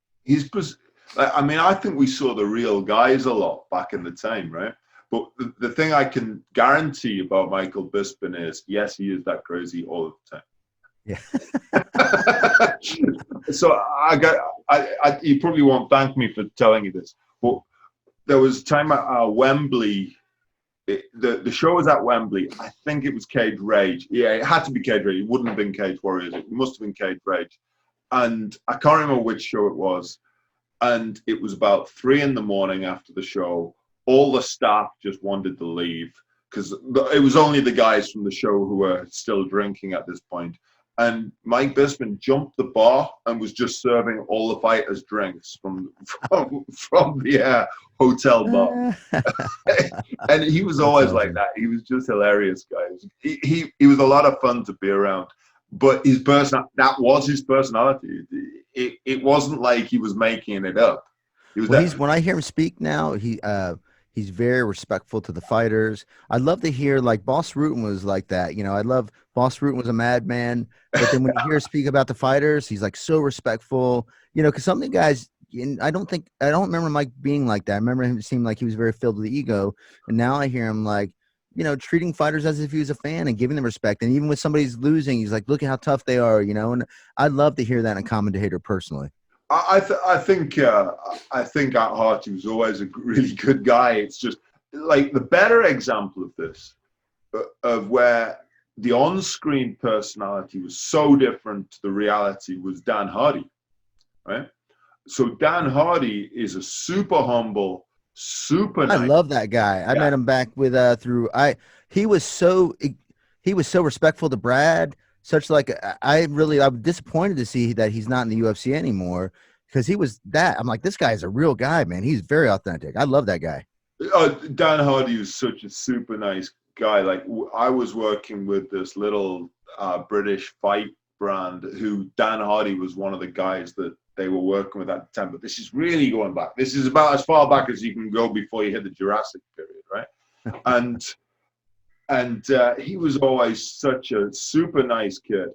I mean, I think we saw the real guys a lot back in the time, right? But the thing I can guarantee about Michael Bisping is, yes, he is that crazy all the time. Yeah. So you probably won't thank me for telling you this, but there was a time at Wembley. The show was at Wembley. I think it was Cage Rage. Yeah, it had to be Cage Rage. It wouldn't have been Cage Warriors. It must have been Cage Rage. And I can't remember which show it was. And it was about 3 a.m. after the show. All the staff just wanted to leave because it was only the guys from the show who were still drinking at this point. And Mike Bisping jumped the bar and was just serving all the fighters drinks from the hotel bar. And he was always awesome. Like that. He was just hilarious, guys. He was a lot of fun to be around. But that was his personality. It wasn't like he was making it up. When I hear him speak now, he's very respectful to the fighters. I'd love to hear, like, Boss Rutan was like that. I love Boss Rutan was a madman. But then when you hear him speak about the fighters, he's like so respectful. Because some of the guys, I don't remember Mike being like that. I remember him seemed like he was very filled with ego. And now I hear him like, treating fighters as if he was a fan and giving them respect. And even when somebody's losing, he's like, look at how tough they are, and I'd love to hear that in a commentator personally. I think at heart he was always a really good guy. It's just like the better example of this, of where the on-screen personality was so different to the reality, was Dan Hardy, right? So Dan Hardy is a super humble, super nice. I love that guy. I met him back with he was so respectful to Brad. Such like I'm disappointed to see that he's not in the UFC anymore, because he was that. I'm like, this guy is a real guy, man. He's very authentic. I love that guy. Dan Hardy was such a super nice guy. Like, I was working with this little British fight brand who Dan Hardy was one of the guys that they were working with at the time. But this is really going back. This is about as far back as you can go before you hit the Jurassic period, right? And he was always such a super nice kid.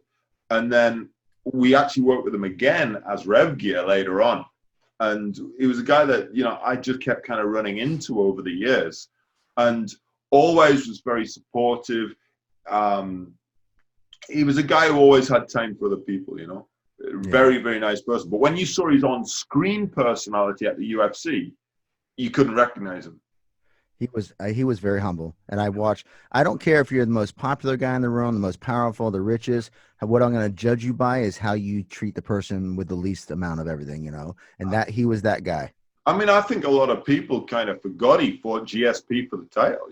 And then we actually worked with him again as Rev Gear later on. And he was a guy that, I just kept kind of running into over the years, and always was very supportive. He was a guy who always had time for other people, Very, very nice person. But when you saw his on-screen personality at the UFC, you couldn't recognize him. He was very humble, and I don't care if you're the most popular guy in the room, the most powerful, the richest. What I'm going to judge you by is how you treat the person with the least amount of everything, and that he was that guy. I mean, I think a lot of people kind of forgot he fought GSP for the title,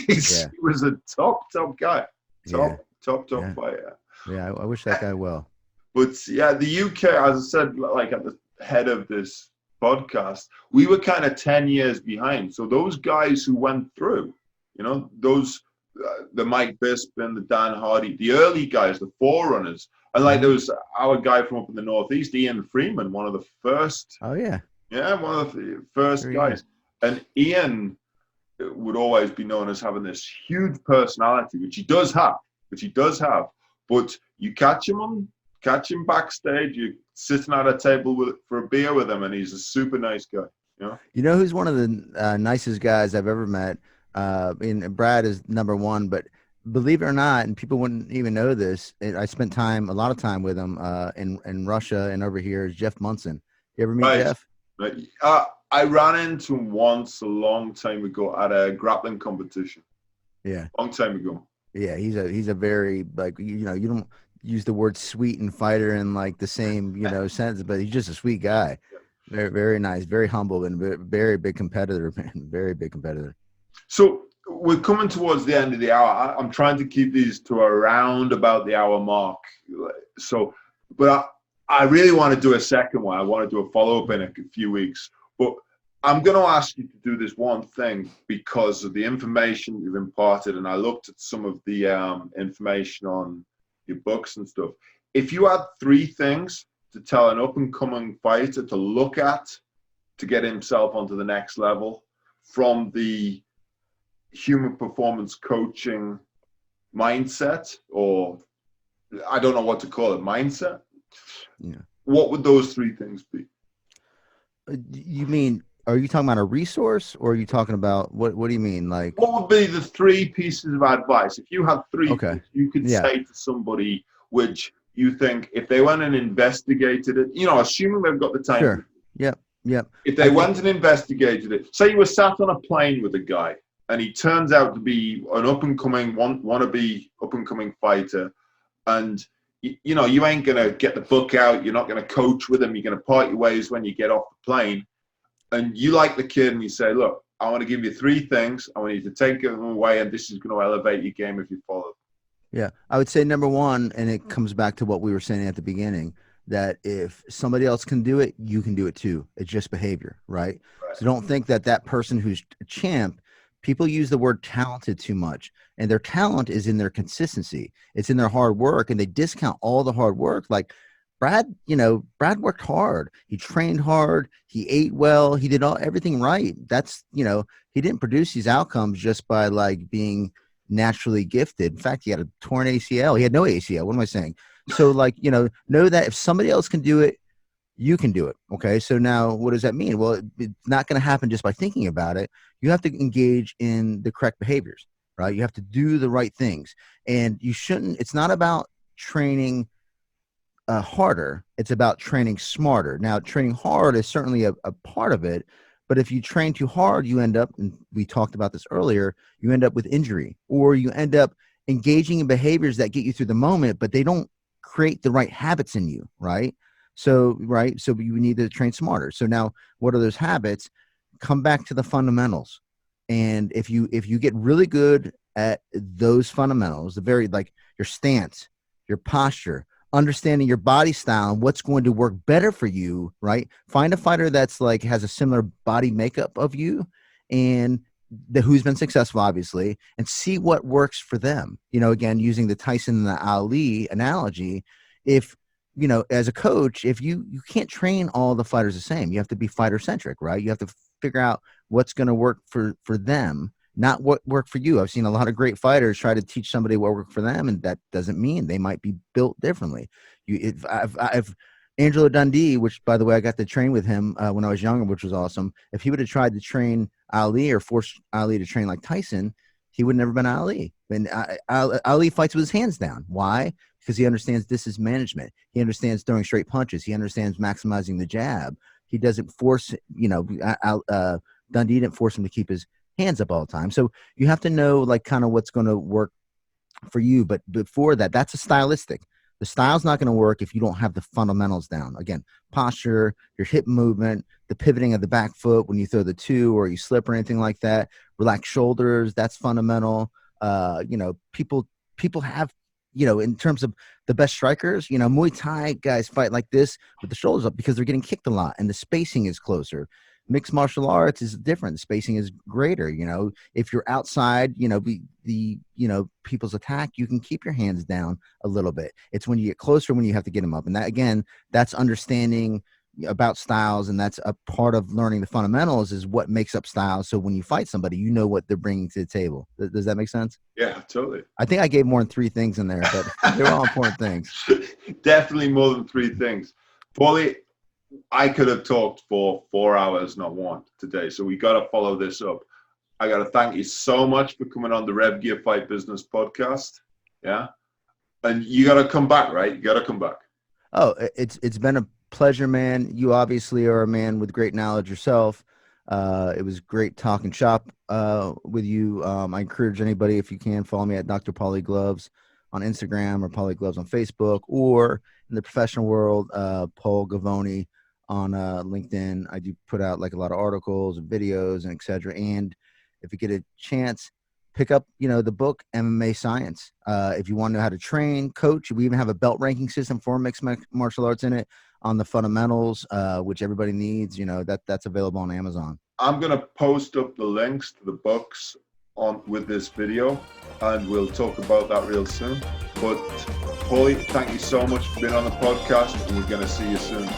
He was a top guy, top fighter. Yeah, I wish that guy well. But yeah, the UK, as I said, like at the head of this podcast, we were kind of 10 years behind. So those guys who went through, those the Mike Bisping, the Dan Hardy, the early guys, the forerunners, and like there was our guy from up in the Northeast, Ian Freeman, one of the first. Oh yeah, one of the first guys. And Ian would always be known as having this huge personality, which he does have. But you catch him backstage, you're sitting at a table for a beer with him, and he's a super nice guy. Who's one of the nicest guys I've ever met? And Brad is number one, but believe it or not, and people wouldn't even know this, I spent a lot of time with him in Russia, and over here is Jeff Munson. You ever meet Jeff? Right. I ran into him once a long time ago at a grappling competition. Yeah. Long time ago. Yeah, he's a very, like, you don't use the word sweet and fighter in like the same sense, but he's just a sweet guy. Very, very nice, very humble, and very big competitor, man. Very big competitor. So we're coming towards the end of the hour. I'm trying to keep these to around about the hour mark. So, but I really want to do a second one. I want to do a follow-up in a few weeks. But I'm going to ask you to do this one thing because of the information you've imparted. And I looked at some of the information on your books and stuff. If you had 3 things to tell an up-and-coming fighter to look at to get himself onto the next level from the human performance coaching mindset, or I don't know what to call it, mindset. Yeah. What would those 3 things be? You mean, are you talking about a resource, or are you talking about what do you mean? Like, what would be the 3 pieces of advice? If you had 3 things you could say to somebody, which you think if they went and investigated it, assuming they've got the time. Sure. Yep. If they went and investigated it, say you were sat on a plane with a guy and he turns out to be an up-and-coming, wannabe up-and-coming fighter, and you ain't going to get the book out, you're not going to coach with him, you're going to part your ways when you get off the plane, and you like the kid and you say, look, I want to give you 3 things, I want you to take them away, and this is going to elevate your game if you follow. Yeah, I would say number 1, and it comes back to what we were saying at the beginning, that if somebody else can do it, you can do it too. It's just behavior, right? So don't think that person who's a champ, people use the word talented too much, and their talent is in their consistency. It's in their hard work, and they discount all the hard work. Like Brad worked hard. He trained hard. He ate well. He did everything right. That's, he didn't produce these outcomes just by like being naturally gifted. In fact, he had a torn ACL. He had no ACL. What am I saying? So like, know that if somebody else can do it, you can do it. Okay. So now what does that mean? Well, it's not going to happen just by thinking about it. You have to engage in the correct behaviors, right? You have to do the right things, and it's not about training harder. It's about training smarter. Now, training hard is certainly a part of it, but if you train too hard, you end up, and we talked about this earlier, you end up with injury, or you end up engaging in behaviors that get you through the moment, but they don't create the right habits in you, right? So you need to train smarter. So now, what are those habits? Come back to the fundamentals. And if you get really good at those fundamentals, the very, like your stance, your posture, understanding your body style and what's going to work better for you, right? Find a fighter that's like has a similar body makeup of you, and who's been successful, obviously, and see what works for them. Again, using the Tyson and the Ali analogy, if as a coach, if you can't train all the fighters the same, you have to be fighter centric, right? You have to figure out what's going to work for them, not what worked for you. I've seen a lot of great fighters try to teach somebody what worked for them, and that doesn't mean they might be built differently. I've Angelo Dundee, which by the way I got to train with him when I was younger, which was awesome. If he would have tried to train Ali or force Ali to train like Tyson, he would never been Ali. And Ali fights with his hands down. Why? Because he understands this is management. He understands throwing straight punches. He understands maximizing the jab. He doesn't force, Dundee didn't force him to keep his hands up all the time. So you have to know like kind of what's going to work for you. But before that, that's a stylistic. The style's not going to work if you don't have the fundamentals down. Again, posture, your hip movement, the pivoting of the back foot when you throw the 2 or you slip or anything like that. Relax shoulders, that's fundamental. People have, in terms of the best strikers, Muay Thai guys fight like this with the shoulders up because they're getting kicked a lot and the spacing is closer. Mixed martial arts is different. The spacing is greater. If you're outside, people's attack, you can keep your hands down a little bit. It's when you get closer when you have to get them up. And that, again, that's understanding about styles. And that's a part of learning the fundamentals is what makes up styles. So when you fight somebody, you know what they're bringing to the table. Does that make sense? Yeah, totally. I think I gave more than 3 things in there, but they're all important things. Definitely more than 3 things. Paulie, I could have talked for 4 hours, not 1 today. So we got to follow this up. I got to thank you so much for coming on the Rev Gear Fight Business podcast. Yeah. And you got to come back, right? You got to come back. Oh, it's been a pleasure, man. You obviously are a man with great knowledge yourself. It was great talking shop with you. I encourage anybody, if you can, follow me at Dr. Paulie Gloves on Instagram or Paulie Gloves on Facebook, or in the professional world, Paul Gavoni on LinkedIn. I do put out like a lot of articles and videos and etc. And if you get a chance, pick up, the book MMA Science. If you want to know how to train, coach, we even have a belt ranking system for mixed martial arts in it on the fundamentals, which everybody needs. That's available on Amazon. I'm going to post up the links to the books with this video, and we'll talk about that real soon. But Paulie, thank you so much for being on the podcast, and we're going to see you soon.